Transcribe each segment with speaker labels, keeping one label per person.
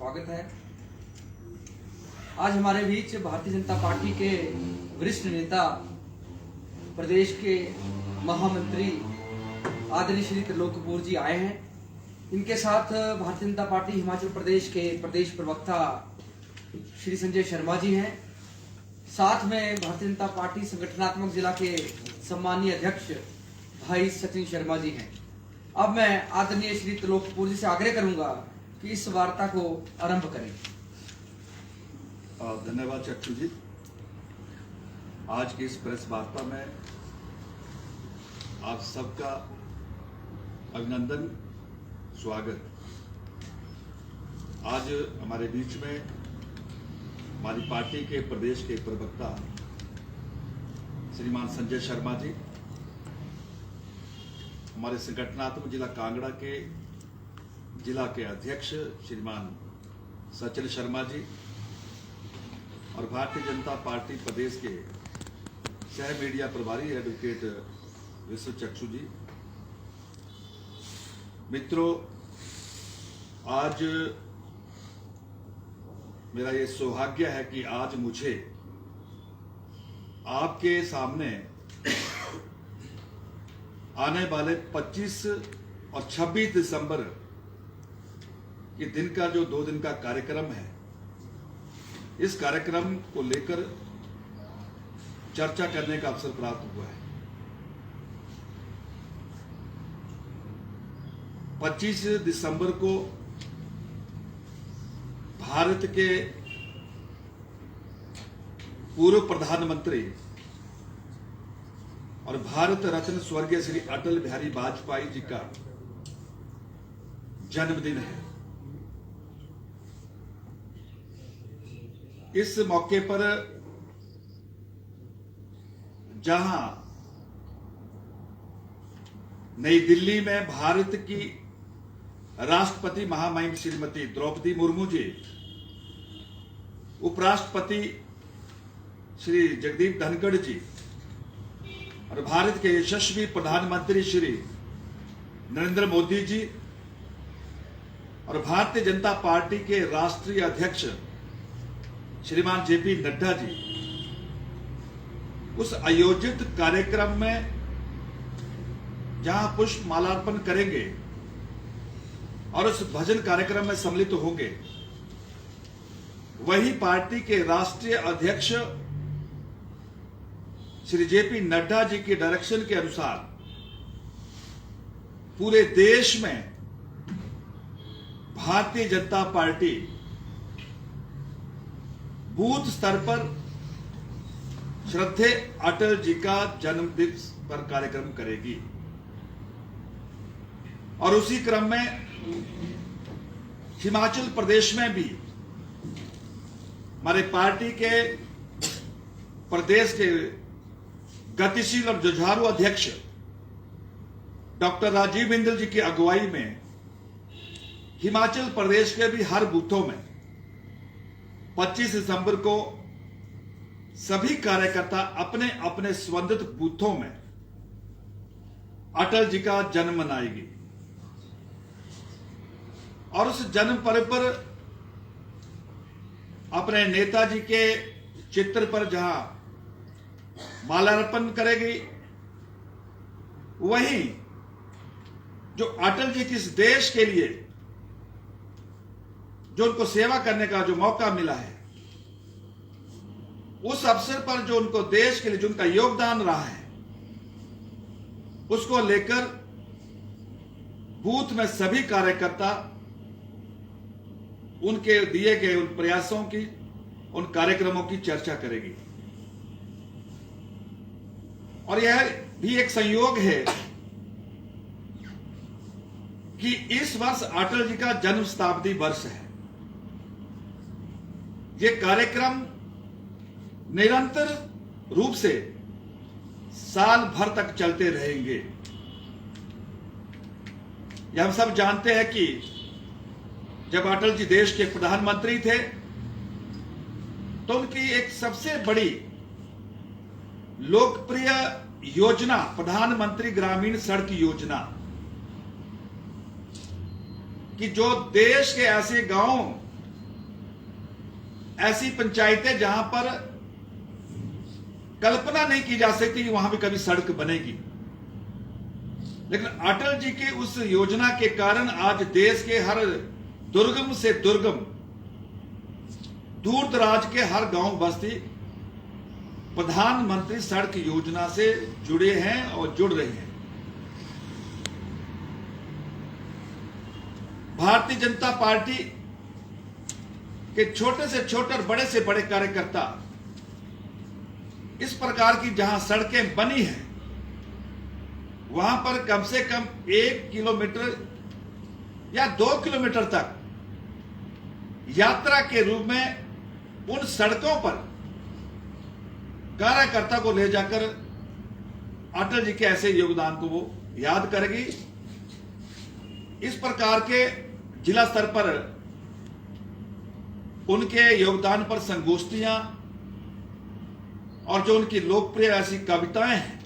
Speaker 1: स्वागत है। आज हमारे बीच भारतीय जनता पार्टी के वरिष्ठ नेता, प्रदेश के महामंत्री आदरणीय श्री त्रिलोक कपूर जी आए हैं। इनके साथ भारतीय जनता पार्टी हिमाचल प्रदेश के प्रदेश प्रवक्ता श्री संजय शर्मा जी हैं। साथ में भारतीय जनता पार्टी संगठनात्मक जिला के सम्मानीय अध्यक्ष भाई सचिन शर्मा जी हैं। अब मैं आदरणीय श्री त्रिलोक कपूर जी से आग्रह करूंगा कि इस वार्ता को आरंभ करें।
Speaker 2: धन्यवाद चक्षु जी। आज की इस प्रेस वार्ता में आप सबका अभिनंदन, स्वागत। आज हमारे बीच में हमारी पार्टी के प्रदेश के प्रवक्ता श्रीमान संजय शर्मा जी, हमारे संगठनात्मक जिला कांगड़ा के जिला के अध्यक्ष श्रीमान सचिन शर्मा जी और भारतीय जनता पार्टी प्रदेश के सह मीडिया प्रभारी एडवोकेट विश्व चक्षु जी। मित्रों, आज मेरा ये सौभाग्य है कि आज मुझे आपके सामने आने वाले 25 और 26 दिसंबर के दिन का जो 2 दिन का कार्यक्रम है, इस कार्यक्रम को लेकर चर्चा करने का अवसर प्राप्त हुआ है। 25 दिसंबर को भारत के पूर्व प्रधानमंत्री और भारत रत्न स्वर्गीय श्री अटल बिहारी वाजपेयी जी का जन्मदिन है। इस मौके पर जहां नई दिल्ली में भारत की राष्ट्रपति महामहिम श्रीमती द्रौपदी मुर्मू जी, उपराष्ट्रपति श्री जगदीप धनखड़ जी और भारत के यशस्वी प्रधानमंत्री श्री नरेंद्र मोदी जी और भारतीय जनता पार्टी के राष्ट्रीय अध्यक्ष श्रीमान जेपी नड्डा जी उस आयोजित कार्यक्रम में जहां पुष्प मालार्पण करेंगे और उस भजन कार्यक्रम में सम्मिलित होंगे, वही पार्टी के राष्ट्रीय अध्यक्ष श्री जेपी नड्डा जी के डायरेक्शन के अनुसार पूरे देश में भारतीय जनता पार्टी बूथ स्तर पर श्रद्धेय अटल जी का जन्मदिन पर कार्यक्रम करेगी। और उसी क्रम में हिमाचल प्रदेश में भी हमारे पार्टी के प्रदेश के गतिशील और जुझारू अध्यक्ष डॉक्टर राजीव बिंदल जी की अगुवाई में हिमाचल प्रदेश के भी हर बूथों में 25 दिसंबर को सभी कार्यकर्ता अपने अपने संबंधित बूथों में अटल जी का जन्म मनाएगी और उस जन्म पर्व पर अपने नेताजी के चित्र पर जहां माल्यार्पण करेगी, वहीं जो अटल जी किस देश के लिए जो उनको सेवा करने का जो मौका मिला है, उस अवसर पर जो उनको देश के लिए जो उनका योगदान रहा है, उसको लेकर बूथ में सभी कार्यकर्ता उनके दिए गए उन प्रयासों की, उन कार्यक्रमों की चर्चा करेगी। और यह भी एक संयोग है कि इस वर्ष अटल जी का जन्म शताब्दी वर्ष है। ये कार्यक्रम निरंतर रूप से साल भर तक चलते रहेंगे। यह हम सब जानते हैं कि जब अटल जी देश के प्रधानमंत्री थे तो उनकी एक सबसे बड़ी लोकप्रिय योजना प्रधानमंत्री ग्रामीण सड़क योजना, कि जो देश के ऐसे गांव ऐसी पंचायतें जहां पर कल्पना नहीं की जा सकती कि वहां भी कभी सड़क बनेगी, लेकिन अटल जी की उस योजना के कारण आज देश के हर दुर्गम से दुर्गम, दूर दराज के हर गांव बस्ती प्रधानमंत्री सड़क योजना से जुड़े हैं और जुड़ रहे हैं। भारतीय जनता पार्टी के छोटे से छोटे और बड़े से बड़े कार्यकर्ता इस प्रकार की जहां सड़कें बनी हैं वहां पर कम से कम 1 किलोमीटर या 2 किलोमीटर तक यात्रा के रूप में उन सड़कों पर कार्यकर्ता को ले जाकर अटल जी के ऐसे योगदान को वो याद करेगी। इस प्रकार के जिला स्तर पर उनके योगदान पर संगोष्ठियां और जो उनकी लोकप्रिय ऐसी कविताएं हैं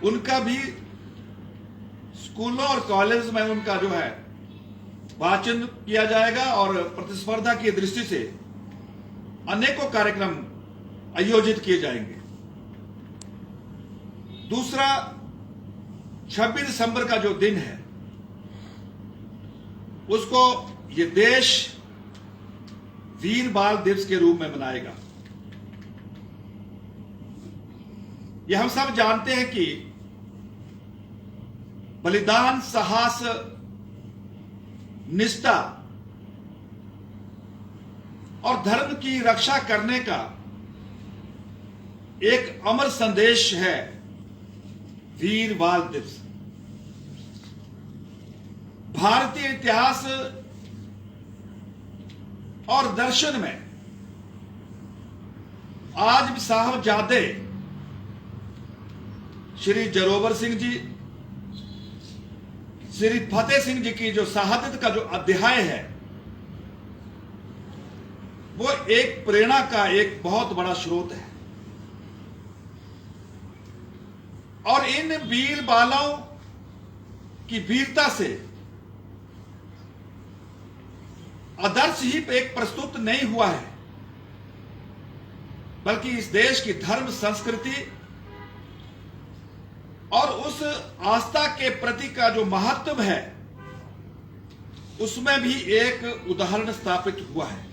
Speaker 2: उनका भी स्कूलों और कॉलेज में उनका जो है वाचन किया जाएगा और प्रतिस्पर्धा की दृष्टि से अनेकों कार्यक्रम आयोजित किए जाएंगे। दूसरा, 26 दिसंबर का जो दिन है उसको ये देश वीर बाल दिवस के रूप में मनाएगा। ये हम सब जानते हैं कि बलिदान, साहस, निष्ठा और धर्म की रक्षा करने का एक अमर संदेश है वीर बाल दिवस। भारतीय इतिहास और दर्शन में आज भी साहबजादे श्री जोरावर सिंह जी, श्री फतेह सिंह जी की जो शहादत का जो अध्याय है वो एक प्रेरणा का एक बहुत बड़ा स्रोत है। और इन वीर बालों की वीरता से आदर्श ही एक प्रस्तुत नहीं हुआ है, बल्कि इस देश की धर्म, संस्कृति और उस आस्था के प्रति का जो महत्व है उसमें भी एक उदाहरण स्थापित हुआ है।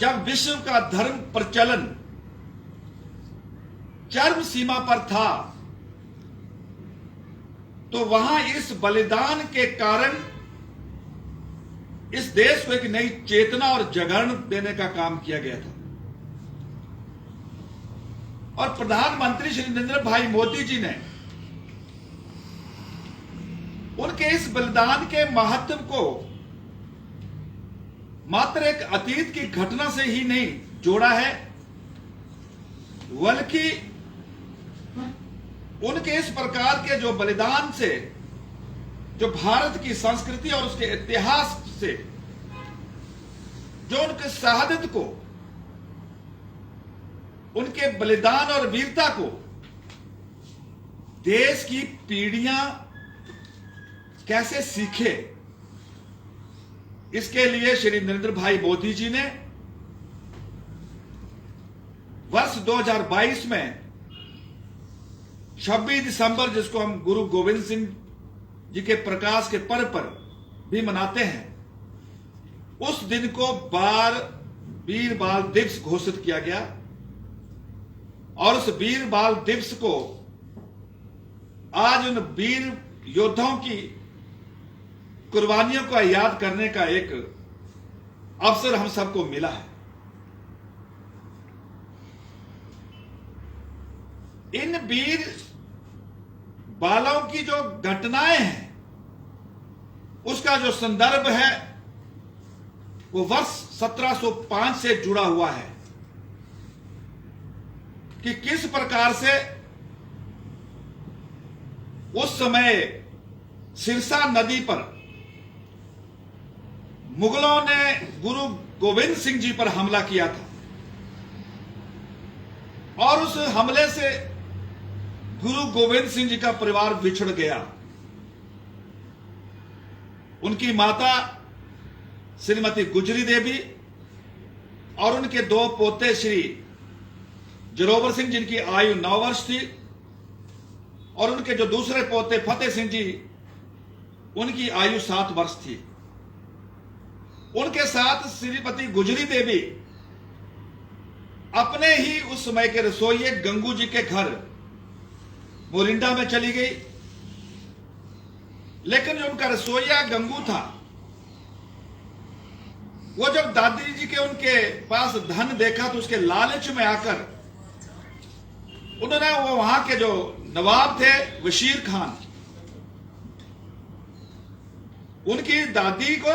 Speaker 2: जब विश्व का धर्म प्रचलन चरम सीमा पर था तो वहां इस बलिदान के कारण इस देश को एक नई चेतना और जागरण देने का काम किया गया था। और प्रधानमंत्री श्री नरेंद्र भाई मोदी जी ने उनके इस बलिदान के महत्व को मात्र एक अतीत की घटना से ही नहीं जोड़ा है, बल्कि उनके इस प्रकार के जो बलिदान से जो भारत की संस्कृति और उसके इतिहास से जो उनके शहादत को, उनके बलिदान और वीरता को देश की पीढ़ियां कैसे सीखे, इसके लिए श्री नरेंद्र भाई मोदी जी ने वर्ष 2022 में 26 दिसंबर, जिसको हम गुरु गोविंद सिंह जी के प्रकाश के पर्व पर भी मनाते हैं, उस दिन को वीर बाल दिवस घोषित किया गया। और उस वीर बाल दिवस को आज उन वीर योद्धाओं की कुर्बानियों को याद करने का एक अवसर हम सबको मिला है। इन वीर बालों की जो घटनाएं हैं उसका जो संदर्भ है वो वर्ष 1705 से जुड़ा हुआ है कि किस प्रकार से उस समय सिरसा नदी पर मुगलों ने गुरु गोविंद सिंह जी पर हमला किया था और उस हमले से गुरु गोविंद सिंह जी का परिवार बिछड़ गया। उनकी माता श्रीमती गुजरी देवी और उनके 2 पोते श्री जरोवर सिंह, जिनकी आयु 9 वर्ष थी, और उनके जो दूसरे पोते फतेह सिंह जी, उनकी आयु 7 वर्ष थी। उनके साथ श्रीमती गुजरी देवी अपने ही उस समय के रसोइये गंगू जी के घर मोरिंडा में चली गई। लेकिन जो उनका रसोइया गंगू था, वो जब दादी जी के उनके पास धन देखा तो उसके लालच में आकर उन्होंने, वो वहां के जो नवाब थे वशीर खान, उनकी दादी को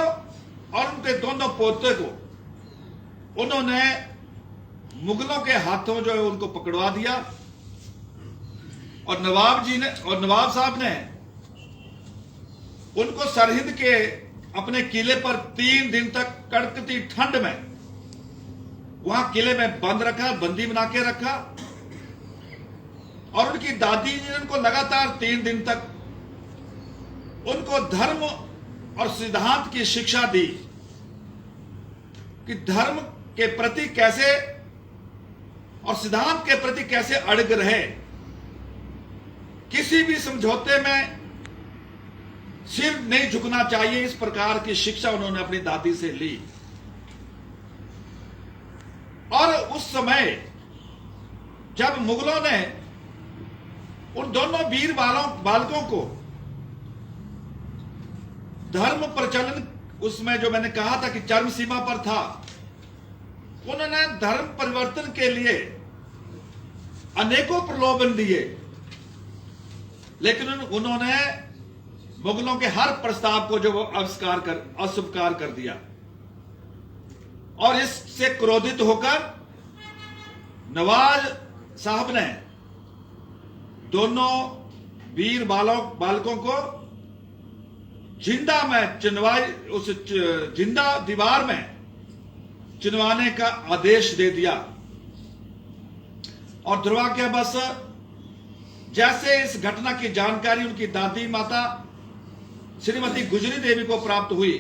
Speaker 2: और उनके दोनों पोते को उन्होंने मुगलों के हाथों जो है उनको पकड़वा दिया। और नवाब साहब ने उनको सरहिंद के अपने किले पर 3 दिन तक कड़कती ठंड में वहां किले में बंद रखा, बंदी बना के रखा। और उनकी दादी जी ने उनको लगातार 3 दिन तक उनको धर्म और सिद्धांत की शिक्षा दी कि धर्म के प्रति कैसे और सिद्धांत के प्रति कैसे अड़ग रहे, किसी भी समझौते में सिर नहीं झुकना चाहिए। इस प्रकार की शिक्षा उन्होंने अपनी दादी से ली। और उस समय जब मुगलों ने उन दोनों वीर बालकों को धर्म प्रचलन, उसमें जो मैंने कहा था कि चरम सीमा पर था, उन्होंने धर्म परिवर्तन के लिए अनेकों प्रलोभन दिए, लेकिन उन्होंने मुगलों के हर प्रस्ताव को जो वो अस्वीकार कर दिया। और इससे क्रोधित होकर नवाज साहब ने दोनों वीर बालकों को जिंदा दीवार में चिनवाने का आदेश दे दिया। और दुर्भाग्यवश जैसे इस घटना की जानकारी उनकी दादी माता श्रीमती गुजरी देवी को प्राप्त हुई,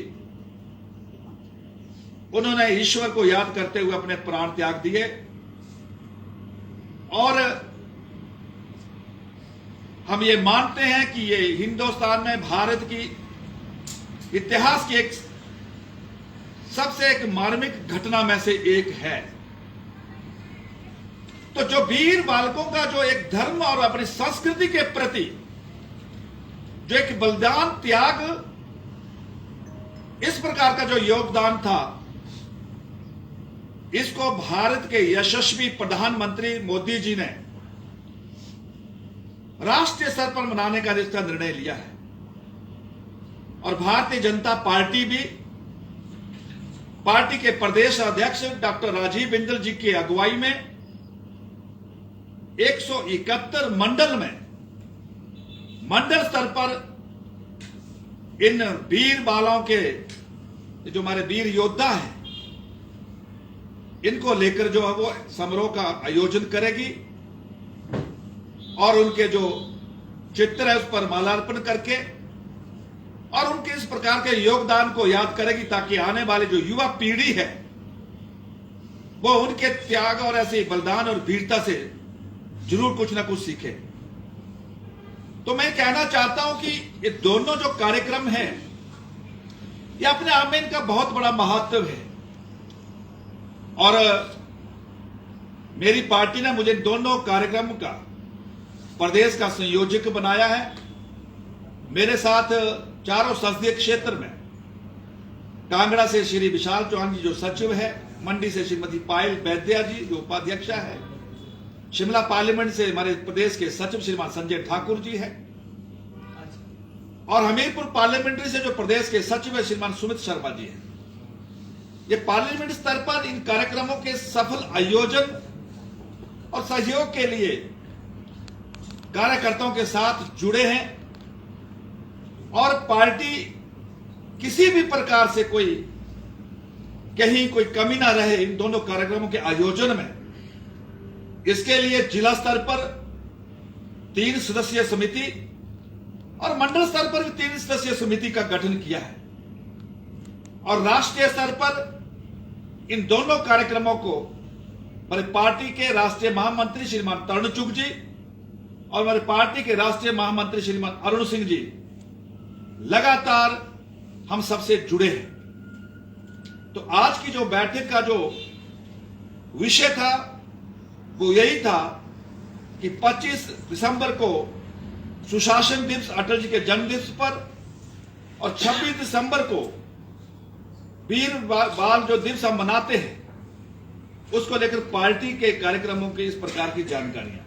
Speaker 2: उन्होंने ईश्वर को याद करते हुए अपने प्राण त्याग दिए। और हम ये मानते हैं कि ये हिंदुस्तान में भारत की इतिहास की एक सबसे एक मार्मिक घटना में से एक है। तो जो वीर बालकों का जो एक धर्म और अपनी संस्कृति के प्रति जो एक बलिदान त्याग, इस प्रकार का जो योगदान था, इसको भारत के यशस्वी प्रधानमंत्री मोदी जी ने राष्ट्रीय स्तर पर मनाने का इसका निर्णय लिया है। और भारतीय जनता पार्टी भी पार्टी के प्रदेश अध्यक्ष डॉक्टर राजीव बिंदल जी की अगुवाई में 171 मंडल में मंडल स्तर पर इन वीर बालों के जो हमारे वीर योद्धा हैं, इनको लेकर जो है वो समारोह का आयोजन करेगी और उनके जो चित्र है उस पर माल्यार्पण करके और उनके इस प्रकार के योगदान को याद करेगी, ताकि आने वाली जो युवा पीढ़ी है वो उनके त्याग और ऐसे बलिदान और वीरता से जरूर कुछ ना कुछ सीखे। तो मैं कहना चाहता हूं कि ये दोनों जो कार्यक्रम हैं, ये अपने आप में इनका बहुत बड़ा महत्व है। और मेरी पार्टी ने मुझे दोनों कार्यक्रम का प्रदेश का संयोजक बनाया है। मेरे साथ चारों संसदीय क्षेत्र में कांगड़ा से श्री विशाल चौहान जी जो सचिव है, मंडी से श्रीमती पायल वैद्या जी जो उपाध्यक्षा है, शिमला पार्लियामेंट से हमारे प्रदेश के सचिव श्रीमान संजय ठाकुर जी है, और हमीरपुर पार्लियामेंट्री से जो प्रदेश के सचिव है श्रीमान सुमित शर्मा जी है। ये पार्लियामेंट स्तर पर इन कार्यक्रमों के सफल आयोजन और सहयोग के लिए कार्यकर्ताओं के साथ जुड़े हैं। और पार्टी किसी भी प्रकार से कहीं कोई कमी ना रहे इन दोनों कार्यक्रमों के आयोजन में, इसके लिए जिला स्तर पर 3 सदस्यीय समिति और मंडल स्तर पर भी 3 सदस्यीय समिति का गठन किया है। और राष्ट्रीय स्तर पर इन दोनों कार्यक्रमों को हमारी पार्टी के राष्ट्रीय महामंत्री श्रीमान तरुण चुग जी और हमारी पार्टी के राष्ट्रीय महामंत्री श्रीमान अरुण सिंह जी लगातार हम सबसे जुड़े हैं। तो आज की जो बैठक का जो विषय था वो यही था कि 25 दिसंबर को सुशासन दिवस अटल जी के जन्म दिवस पर और 26 दिसंबर को वीर बाल जो दिवस हम मनाते हैं उसको लेकर पार्टी के कार्यक्रमों की इस प्रकार की जानकारियां।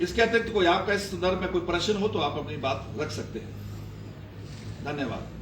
Speaker 2: इसके अतिरिक्त कोई आपका इस संदर्भ में कोई प्रश्न हो तो आप अपनी बात रख सकते हैं। धन्यवाद।